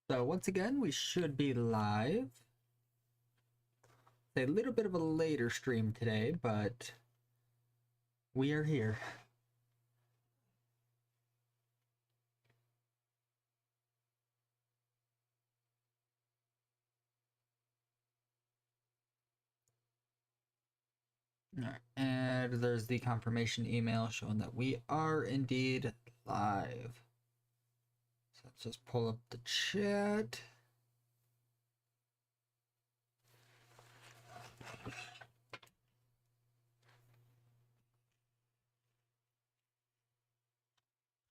So once again, we should be live. It's a little bit of a later stream today, but we are here. Alright, and there's the confirmation email showing that we are indeed live. So let's just pull up the chat.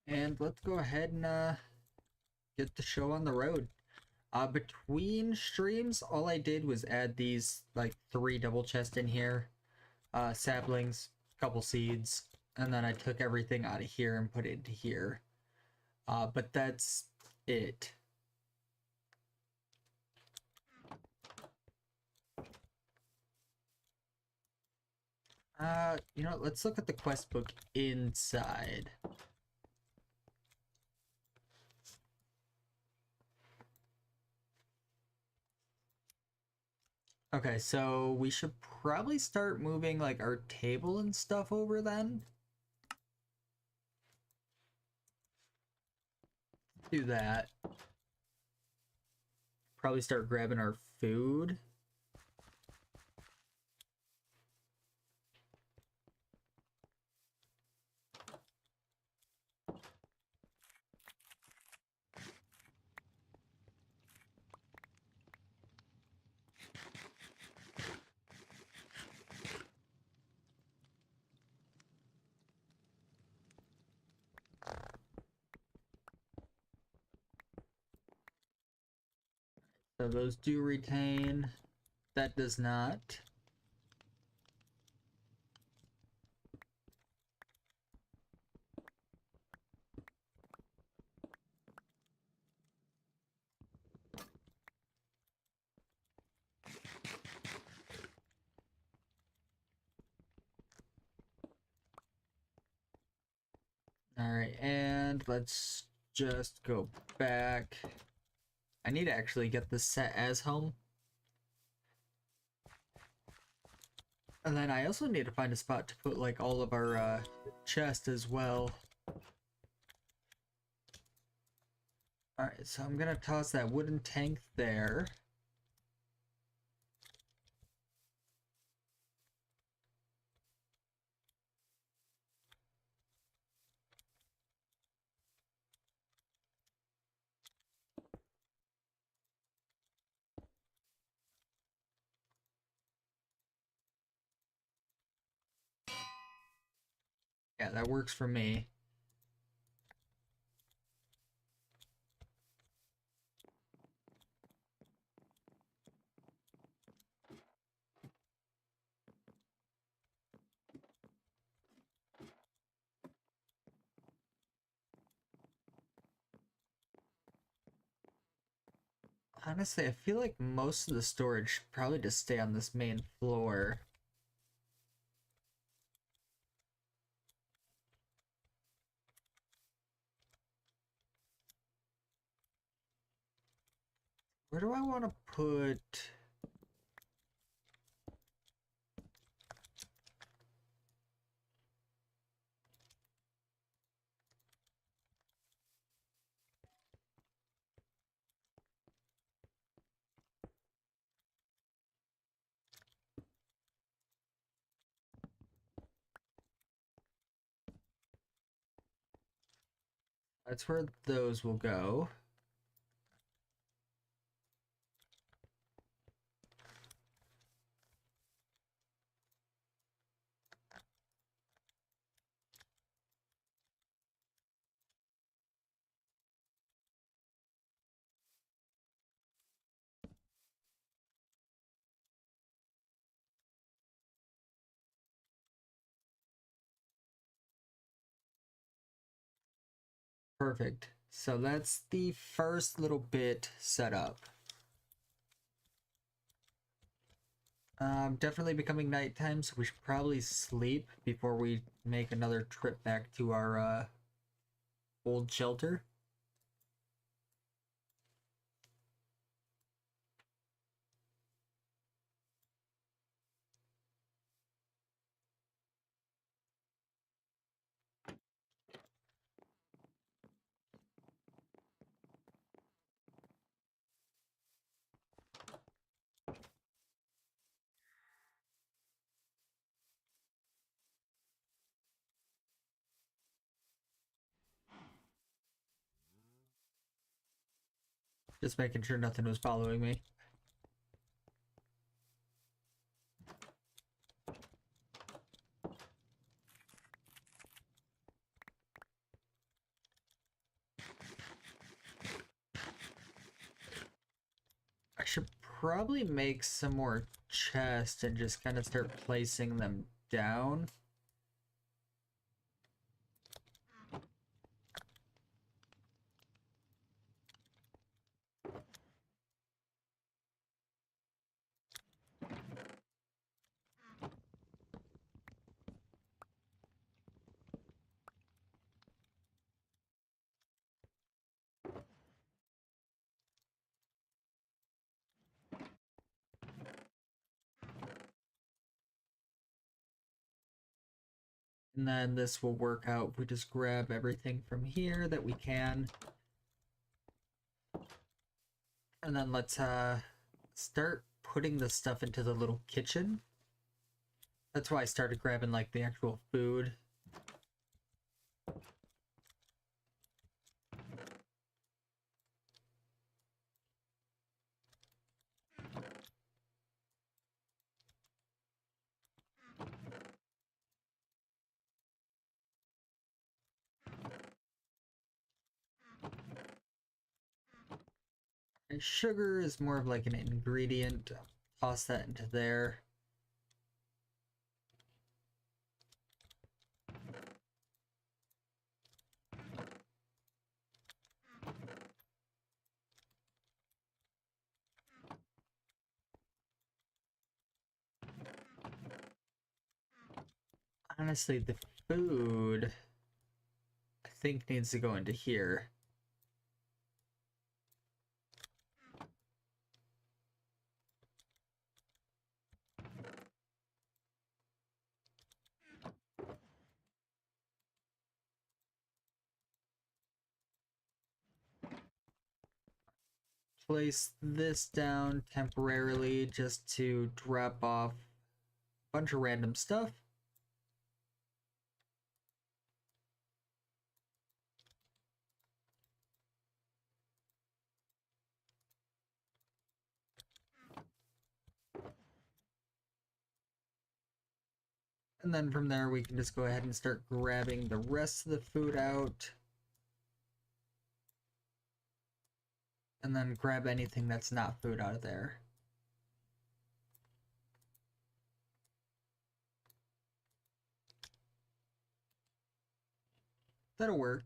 And let's go ahead and get the show on the road. Between streams, all I did was add these like 3 double chests in here, saplings, couple seeds, and then I took everything out of here and put it into here. But that's it. You know, let's look at the quest book inside. Okay, so we should probably start moving like our table and stuff over then. Do that. Probably start grabbing our food. So those do retain. That does not. Alright, and let's just go back. I need to actually get this set as home. And then I also need to find a spot to put like all of our chest as well. Alright, so I'm gonna toss that wooden tank there. Yeah, that works for me. Honestly, I feel like most of the storage should probably just stay on this main floor. Where do I want to put... That's where those will go. Perfect. So that's the first little bit set up. Definitely becoming nighttime, so we should probably sleep before we make another trip back to our old shelter. Just making sure nothing was following me. I should probably make some more chests and just kind of start placing them down. And then this will work out. We just grab everything from here that we can. And then let's start putting the stuff into the little kitchen. That's why I started grabbing like the actual food. And sugar is more of like an ingredient. Toss that into there. Honestly, the food I think needs to go into here. Place this down temporarily just to drop off a bunch of random stuff. And then from there we can just go ahead and start grabbing the rest of the food out. And then grab anything that's not food out of there. That'll work.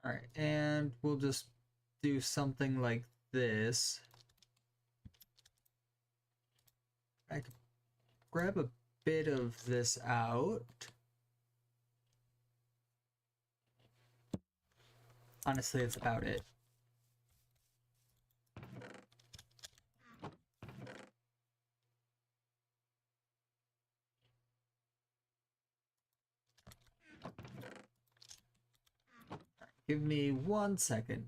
Alright, and we'll just do something like this. I could grab a bit of this out. Honestly, it's about it. Give me 1 second.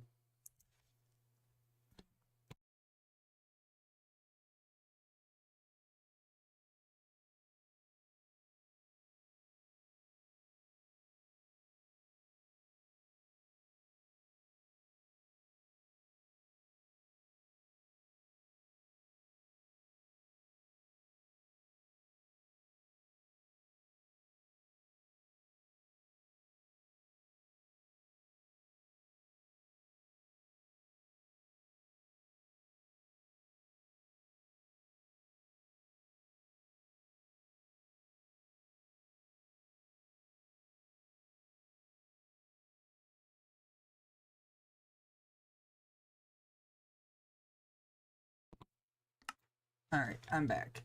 Alright, I'm back.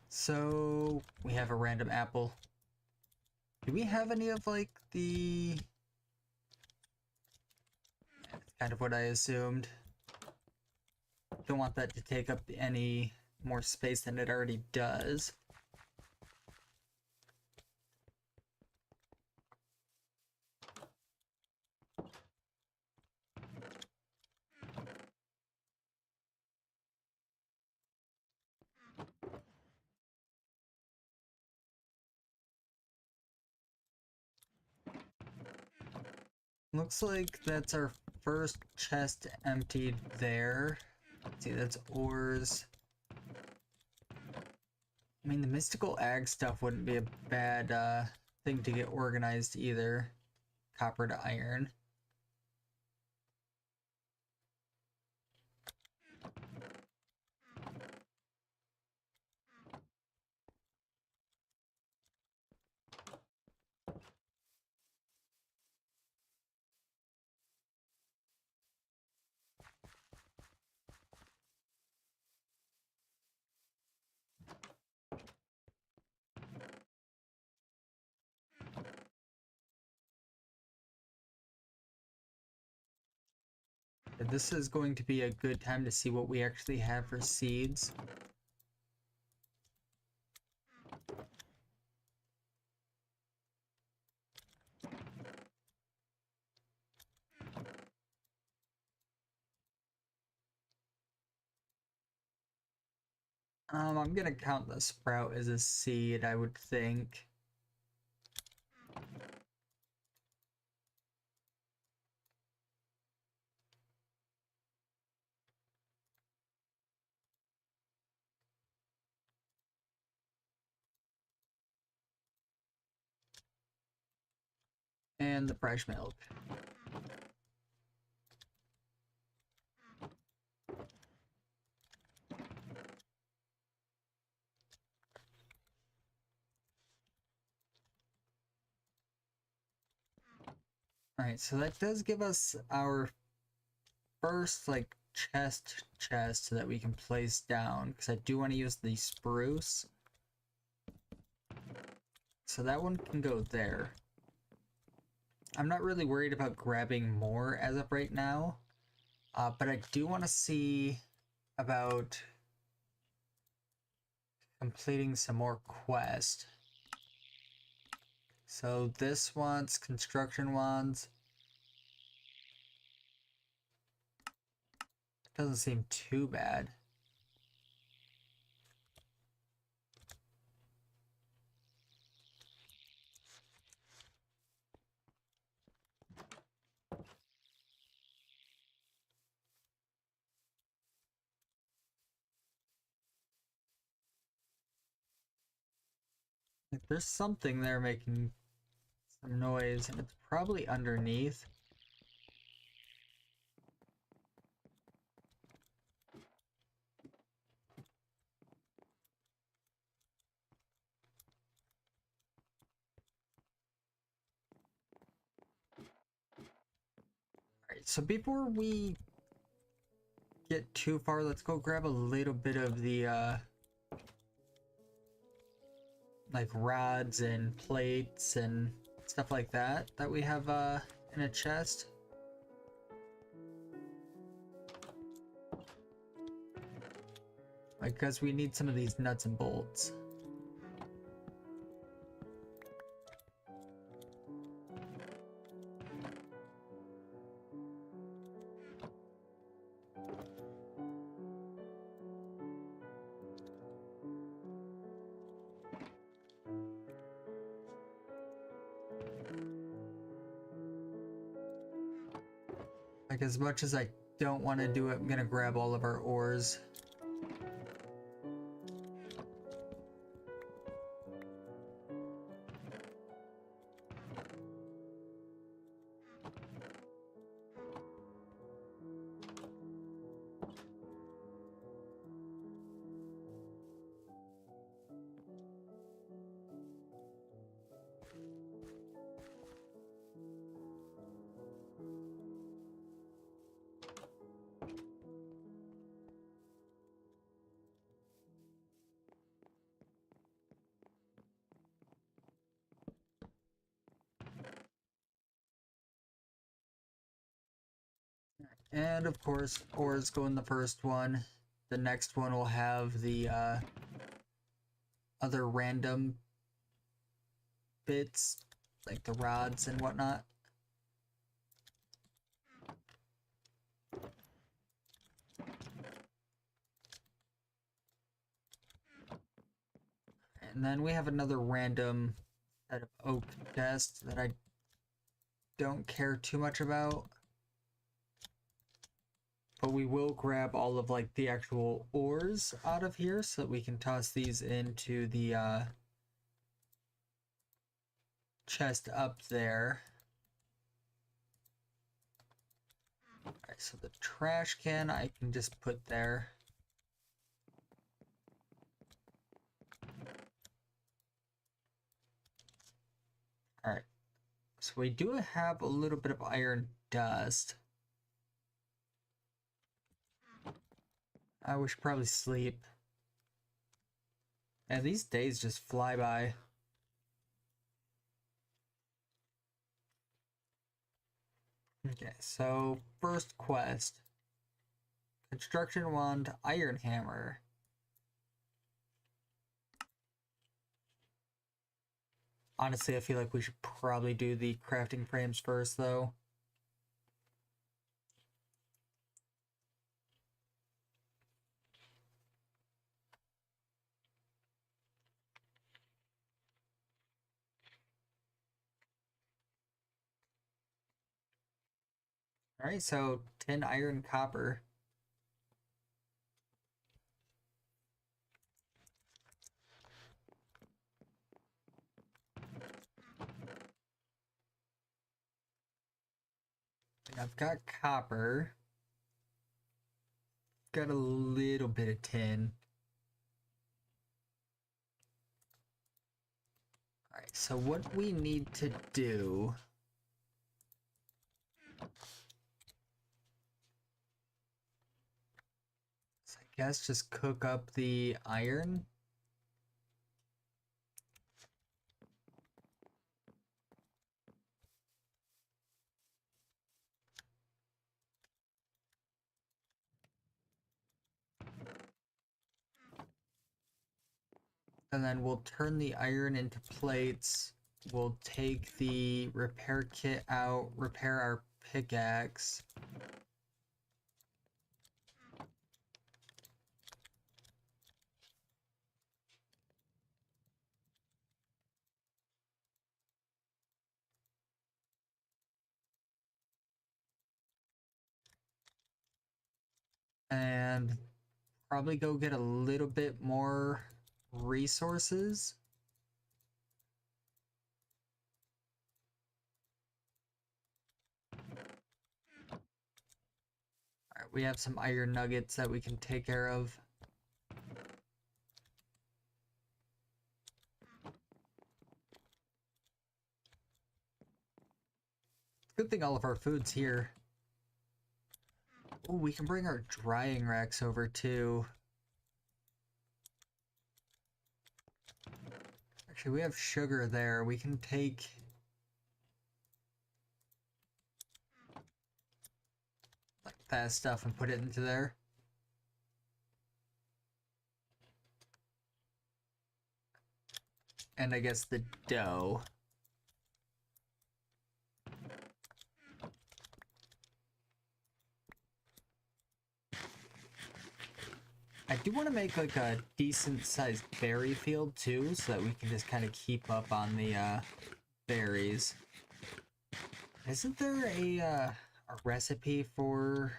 So, we have a random apple. Do we have any of, like, the... That's kind of what I assumed. Don't want that to take up any more space than it already does. Looks like that's our first chest emptied there. Let's see, that's ores. I mean, the mystical ag stuff wouldn't be a bad thing to get organized either. Copper to iron. This is going to be a good time to see what we actually have for seeds. I'm gonna count the sprout as a seed, I would think. And the fresh milk. Alright, so that does give us our first, like, chest so that we can place down, because I do want to use the spruce. So that one can go there. I'm not really worried about grabbing more as of right now, but I do want to see about completing some more quests. So this wants construction wands. Doesn't seem too bad. Like, there's something there making some noise, and it's probably underneath. Alright, so before we get too far, let's go grab a little bit of the like rods and plates and stuff like that we have in a chest. Like, because we need some of these nuts and bolts. Like, as much as I don't want to do it, I'm gonna grab all of our ores. And of course, ores go in the first one. The next one will have the other random bits, like the rods and whatnot. And then we have another random set of oak chests that I don't care too much about. But we will grab all of like the actual ores out of here so that we can toss these into the chest up there. Alright, so the trash can I can just put there. Alright, so we do have a little bit of iron dust. We should probably sleep. And these days just fly by. Okay, so first quest. Construction wand, iron hammer. Honestly, I feel like we should probably do the crafting frames first, though. Alright, so 10 iron copper. I've got copper. Got a little bit of tin. Alright, so what we need to do is I guess just cook up the iron. And then we'll turn the iron into plates. We'll take the repair kit out, repair our pickaxe. And probably go get a little bit more resources. Alright, we have some iron nuggets that we can take care of. Good thing all of our food's here. Oh, we can bring our drying racks over too. Actually, we have sugar there. We can take... like that stuff and put it into there. And I guess the dough. I do want to make like a decent sized berry field too, so that we can just kind of keep up on the berries. Isn't there a recipe for...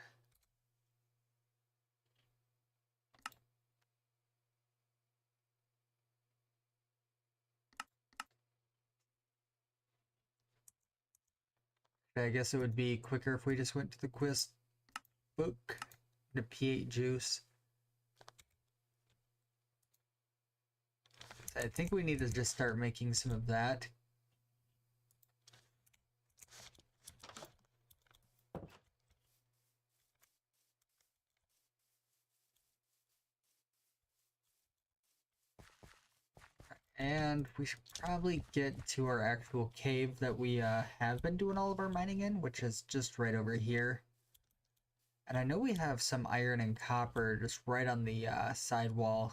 I guess it would be quicker if we just went to the quest book, the P8 juice. I think we need to just start making some of that. And we should probably get to our actual cave that we have been doing all of our mining in, which is just right over here. And I know we have some iron and copper just right on the side wall.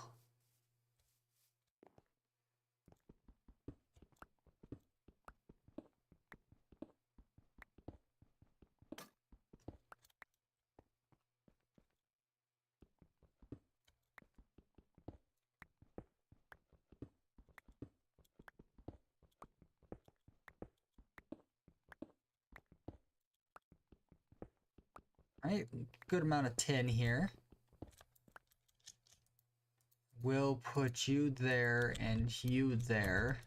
Alright, good amount of tin here. We'll put you there and you there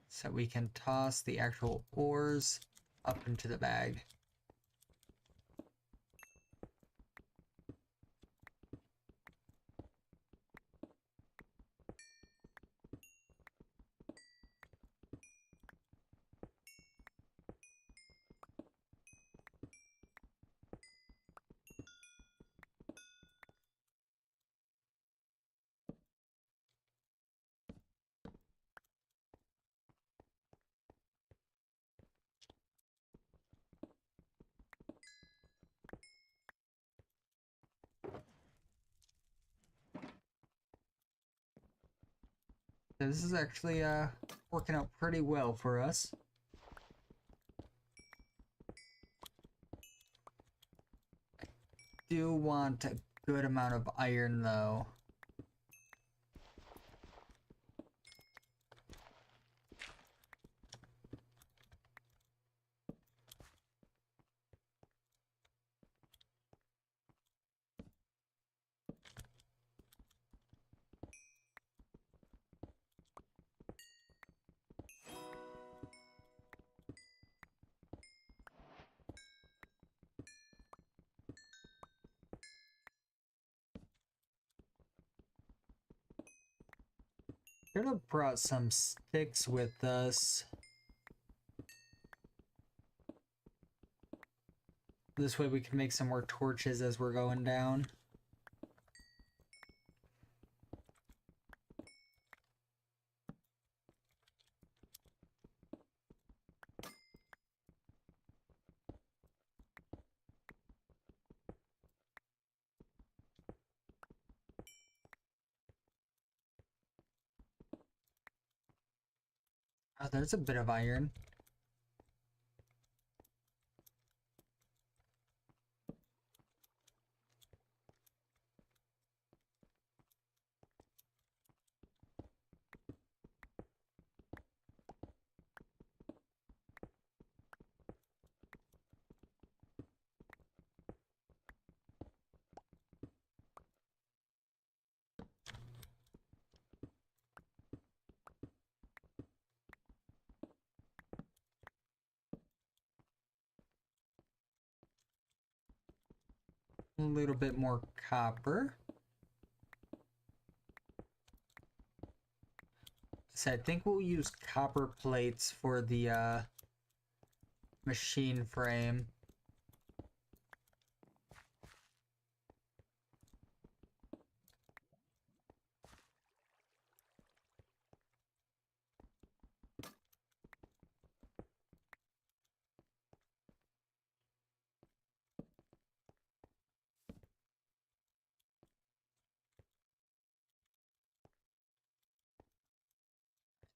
so we can toss the actual ores up into the bag. This is actually working out pretty well for us. Do want a good amount of iron though. Could have brought some sticks with us. This way we can make some more torches as we're going down. Oh, there's a bit of iron. A little bit more copper. So I think we'll use copper plates for the machine frame.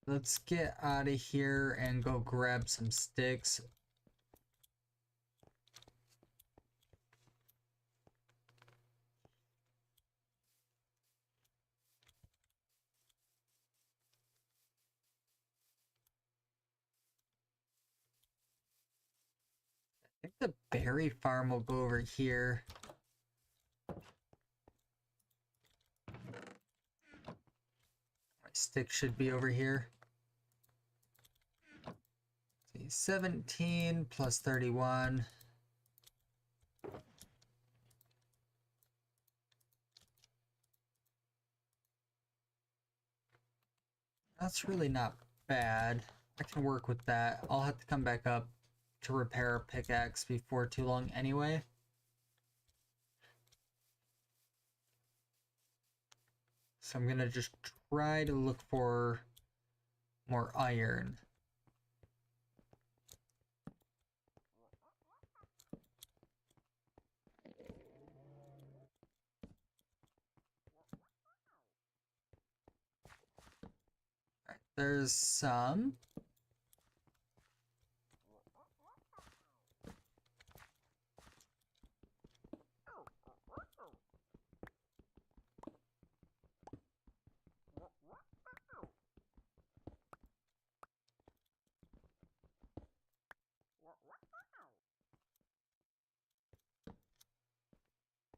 Let's get out of here and go grab some sticks. I think the berry farm will go over here. My stick should be over here. 17 plus 31. That's really not bad. I can work with that. I'll have to come back up to repair a pickaxe before too long anyway. So I'm gonna just try to look for more iron. Right, there's some.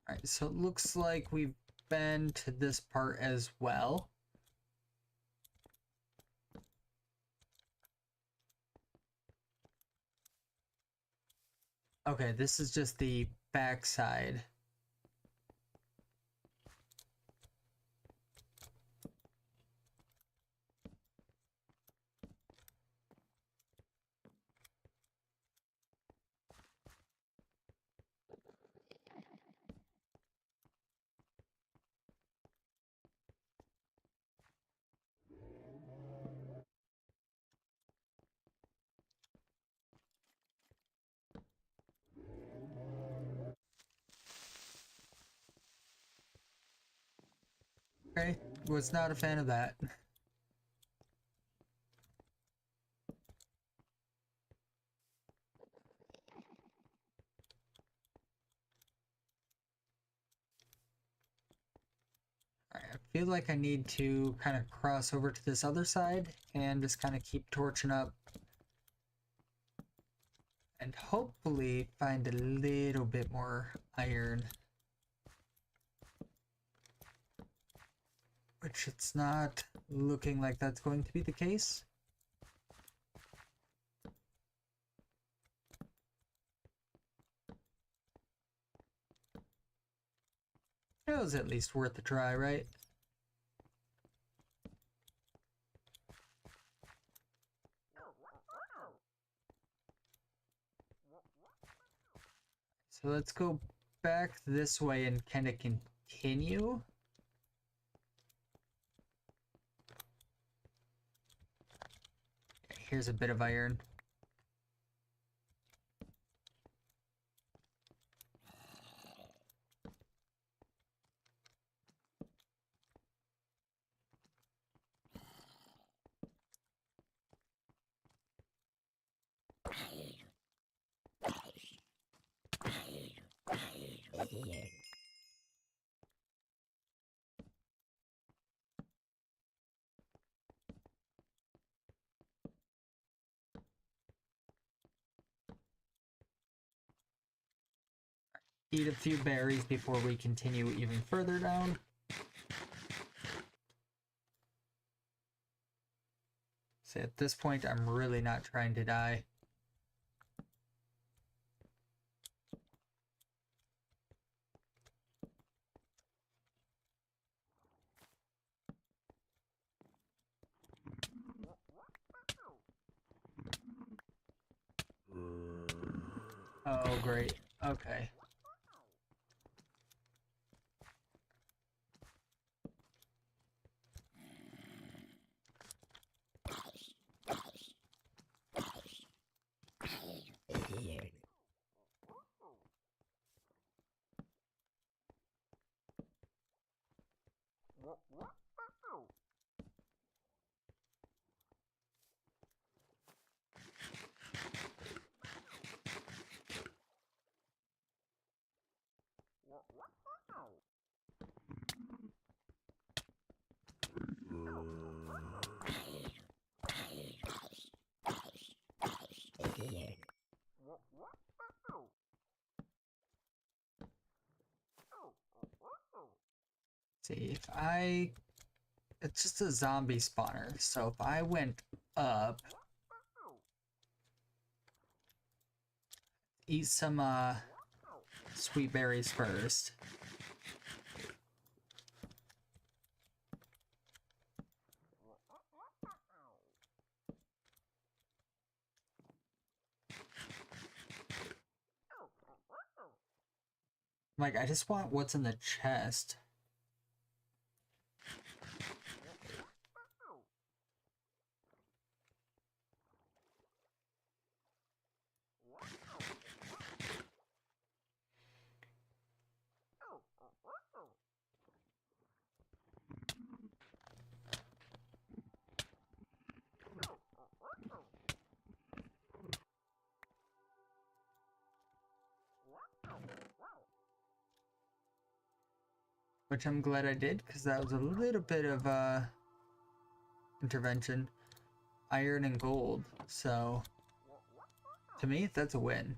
Alright, so it looks like we've been to this part as well. Okay, this is just the backside. Okay, was not a fan of that. Alright, I feel like I need to kind of cross over to this other side and just kind of keep torching up. And hopefully find a little bit more iron. Which it's not looking like that's going to be the case. It was at least worth a try, right? So let's go back this way and kind of continue. Here's a bit of iron. Eat a few berries before we continue even further down. So at this point, I'm really not trying to die. Oh, great. Okay. See, if I... It's just a zombie spawner, so if I went up... Eat some, sweet berries first. Like, I just want what's in the chest. Which I'm glad I did, because that was a little bit of, intervention. Iron and gold, so... To me, that's a win.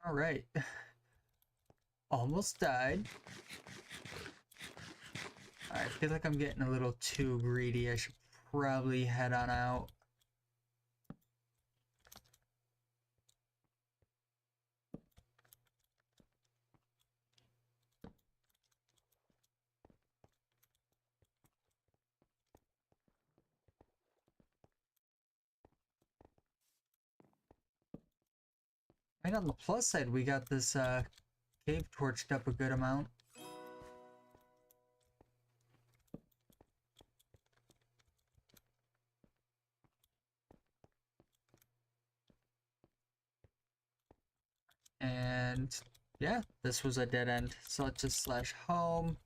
All right. Almost died. I feel like I'm getting a little too greedy. I should probably head on out. And on the plus side, we got this cave torched up a good amount. And yeah, this was a dead end. So let's just slash home.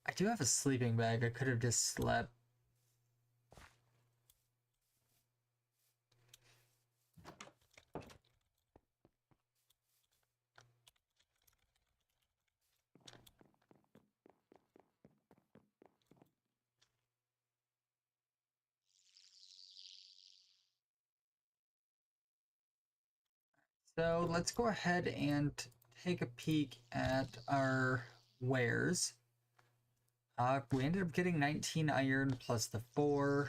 I do have a sleeping bag. I could have just slept. So let's go ahead and take a peek at our wares. We ended up getting 19 iron plus the 4,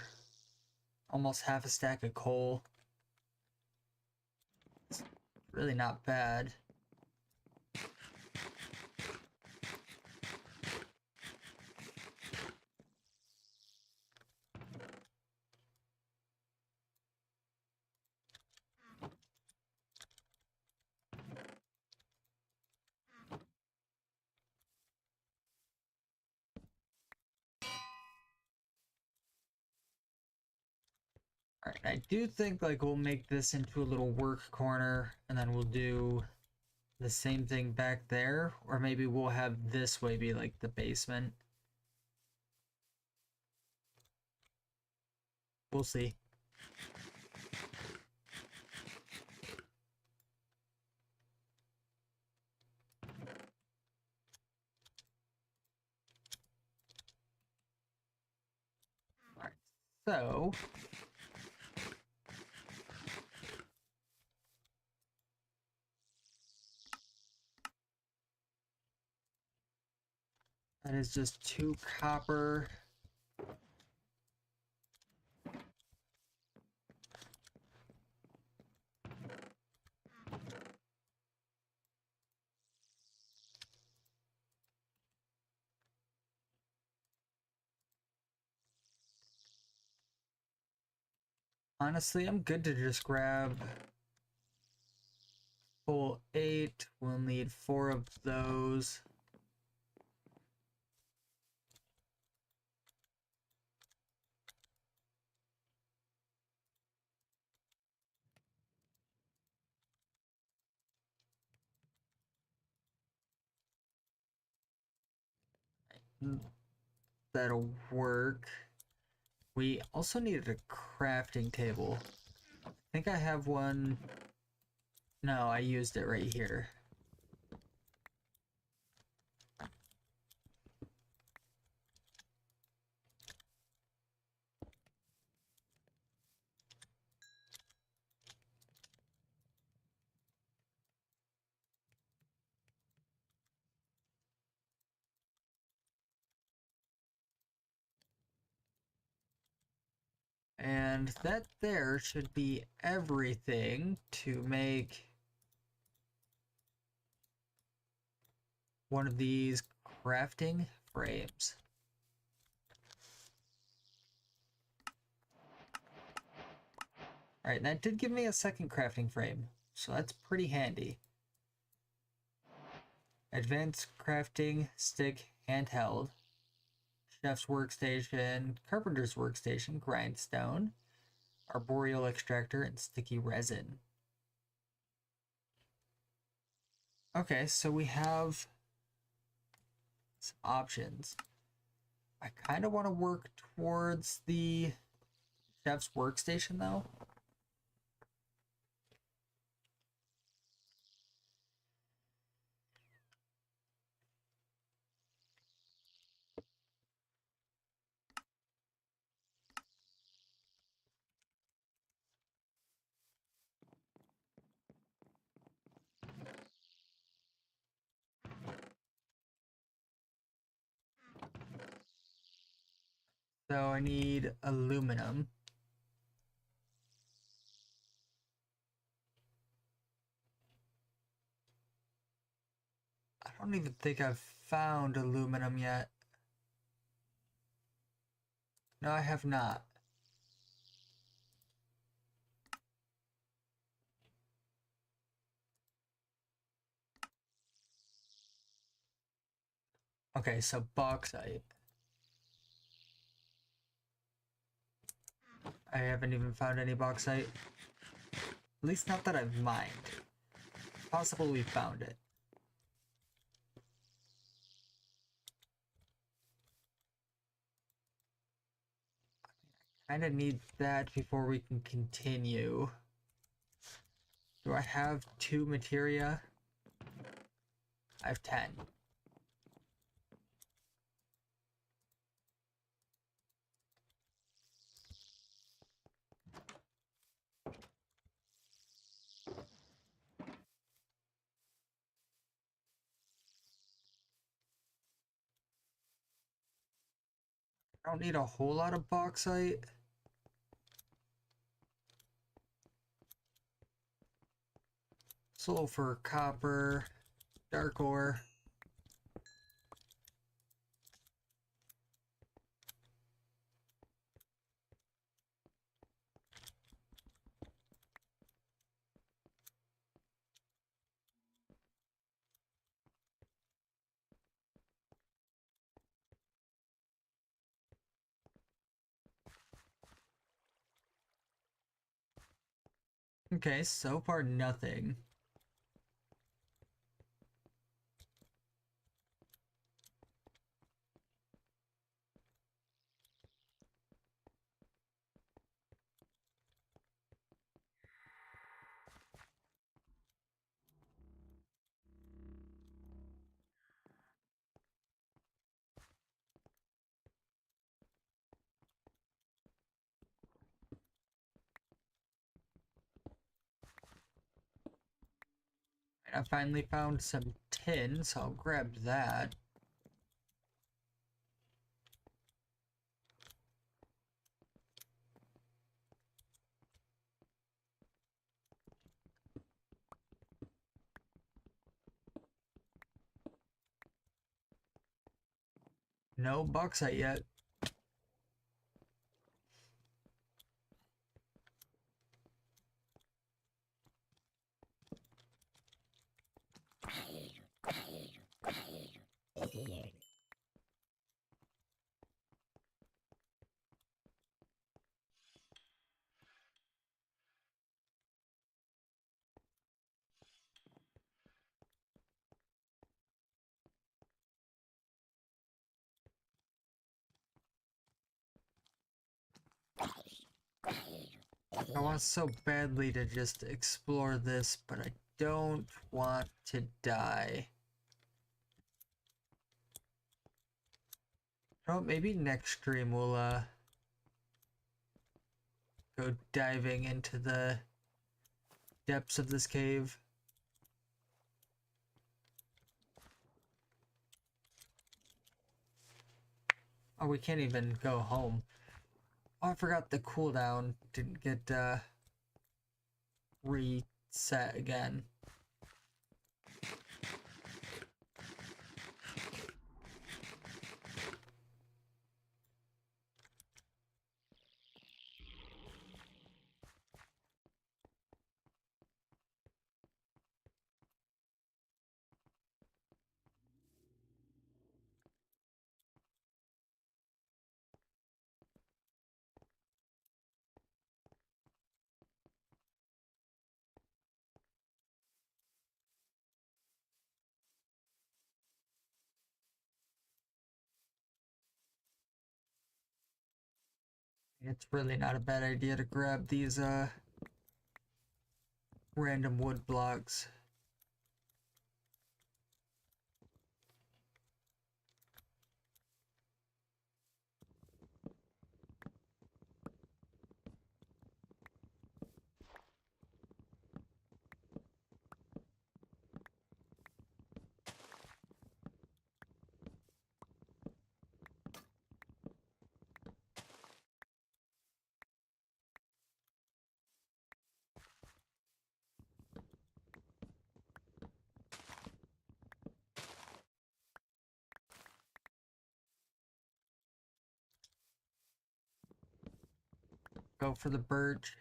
almost half a stack of coal. It's really not bad. Alright, I do think like we'll make this into a little work corner and then we'll do the same thing back there, or maybe we'll have this way be like the basement. We'll see. Alright, so that is just 2 copper. Honestly, I'm good to just grab full 8. We'll need 4 of those. That'll work. We also needed a crafting table. I think I have one. No, I used it right here. And that there should be everything to make one of these crafting frames. Alright, that did give me a second crafting frame, so that's pretty handy. Advanced crafting stick handheld. Chef's workstation, carpenter's workstation, grindstone, arboreal extractor, and sticky resin. Okay, so we have options. I kind of want to work towards the chef's workstation though? So I need aluminum. I don't even think I've found aluminum yet. No, I have not. Okay, so bauxite. I haven't even found any bauxite. At least not that I've mined. Possible we found it. Kinda need that before we can continue. Do I have 2 materia? I have 10. I don't need a whole lot of bauxite. Sulfur, copper, dark ore. Okay, so far nothing. I finally found some tin, so I'll grab that. No bauxite yet. I want so badly to just explore this, but I don't want to die. Oh, maybe next stream we'll go diving into the depths of this cave. Oh, we can't even go home. Oh, I forgot the cooldown didn't get reset again. It's really not a bad idea to grab these random wood blocks. Go for the birch.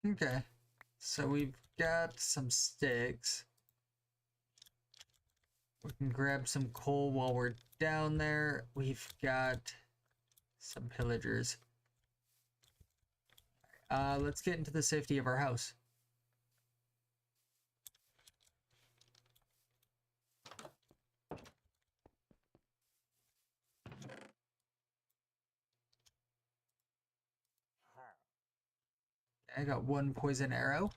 Okay, so we've got some sticks. We can grab some coal while we're down there. We've got some pillagers. Let's get into the safety of our house. I got one poison arrow.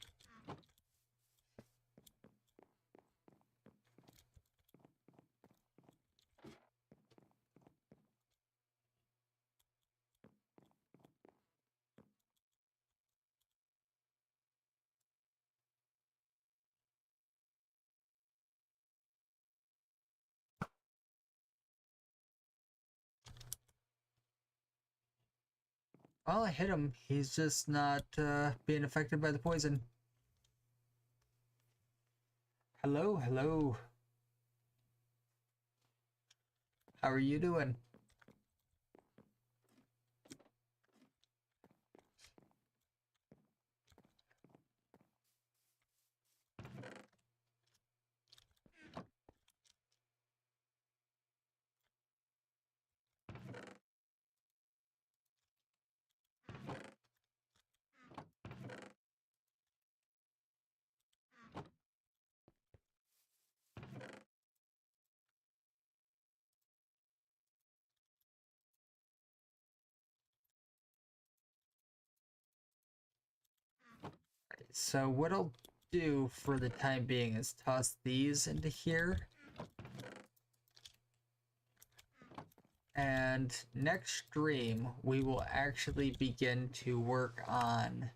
Well, I hit him. He's just not being affected by the poison. Hello, hello. How are you doing? So what I'll do for the time being is toss these into here. And next stream, we will actually begin to work on,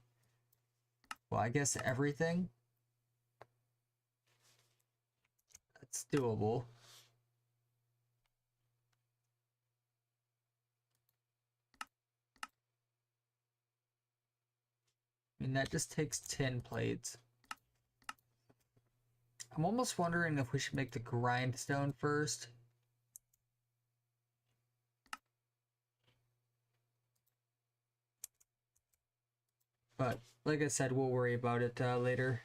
well, I guess everything. That's doable. I mean, that just takes 10 plates. I'm almost wondering if we should make the grindstone first. But, like I said, we'll worry about it later.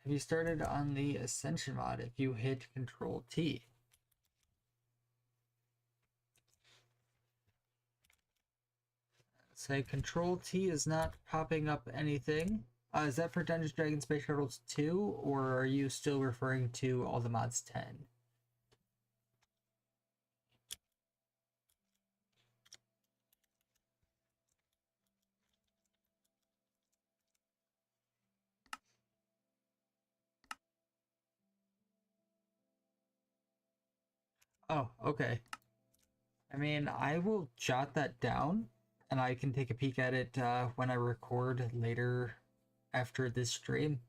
Have you started on the Ascension mod if you hit Control T? Say Control T is not popping up anything. Is that for Dungeons Dragons Space Shuttles 2, or are you still referring to all the mods 10? Oh, okay. I mean, I will jot that down, and I can take a peek at it when I record later after this stream.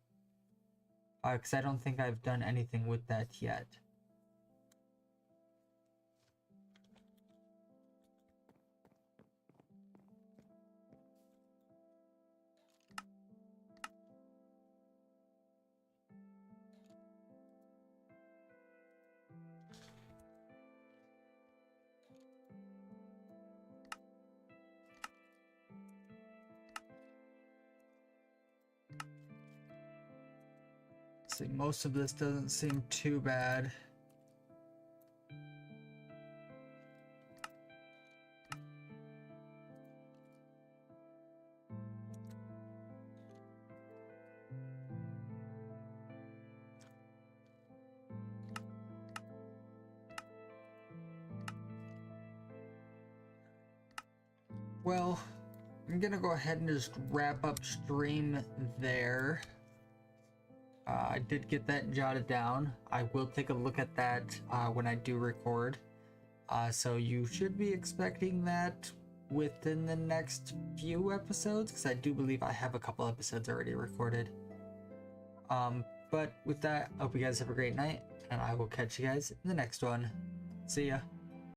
Because I don't think I've done anything with that yet. See, most of this doesn't seem too bad. Well, I'm gonna go ahead and just wrap up stream there. I did get that jotted down. I will take a look at that when I do record. So you should be expecting that within the next few episodes, because I do believe I have a couple episodes already recorded. But with that, I hope you guys have a great night, and I will catch you guys in the next one. See ya.